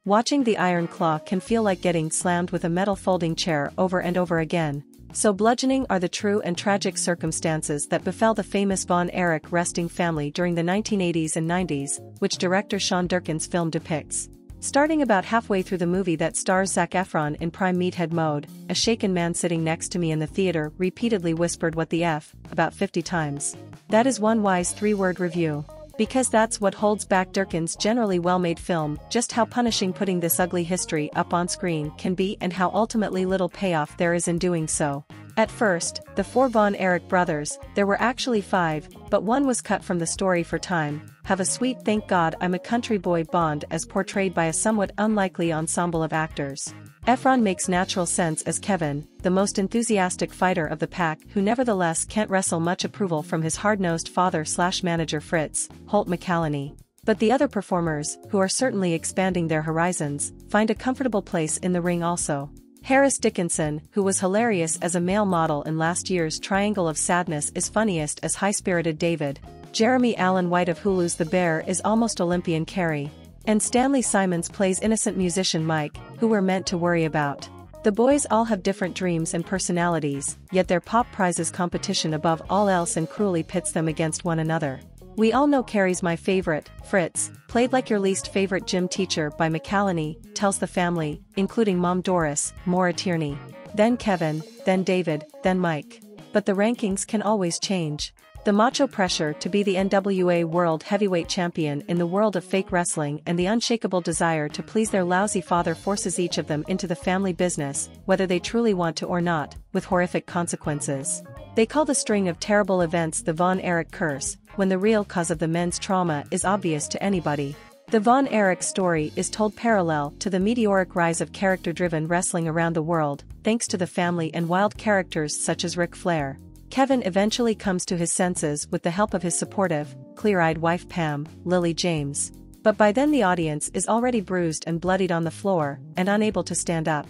Watching the Iron Claw can feel like getting slammed with a metal folding chair over and over again. So bludgeoning are the true and tragic circumstances that befell the famous Von Erich wresting family during the 1980s and 90s, which director Sean Durkin's film depicts. Starting about halfway through the movie that stars Zac Efron in prime meathead mode, a shaken man sitting next to me in the theater repeatedly whispered "what the F" about 50 times. That is one wise 3-word review. Because that's what holds back Durkin's generally well-made film, just how punishing putting this ugly history up on screen can be and how ultimately little payoff there is in doing so. At first, the 4 Von Erich brothers, there were actually 5, but one was cut from the story for time, have a sweet "thank God I'm a country boy" bond as portrayed by a somewhat unlikely ensemble of actors. Efron makes natural sense as Kevin, the most enthusiastic fighter of the pack who nevertheless can't wrestle much approval from his hard-nosed father/manager Fritz, Holt McCallany. But the other performers, who are certainly expanding their horizons, find a comfortable place in the ring also. Harris Dickinson, who was hilarious as a male model in last year's Triangle of Sadness, is funniest as high-spirited David. Jeremy Allen White of Hulu's The Bear is almost Olympian Carrie. And Stanley Simons plays innocent musician Mike, who we're meant to worry about. The boys all have different dreams and personalities, yet their pop prizes competition above all else and cruelly pits them against one another. We all know Carrie's my favorite, Fritz, played like your least favorite gym teacher by McCallany, tells the family, including Mom Doris, Maura Tierney. Then Kevin, then David, then Mike. But the rankings can always change. The macho pressure to be the NWA World Heavyweight Champion in the world of fake wrestling and the unshakable desire to please their lousy father forces each of them into the family business, whether they truly want to or not, with horrific consequences. They call the string of terrible events the Von Erich curse, when the real cause of the men's trauma is obvious to anybody. The Von Erich story is told parallel to the meteoric rise of character-driven wrestling around the world, thanks to the family and wild characters such as Ric Flair. Kevin eventually comes to his senses with the help of his supportive, clear-eyed wife Pam, Lily James. But by then the audience is already bruised and bloodied on the floor, and unable to stand up.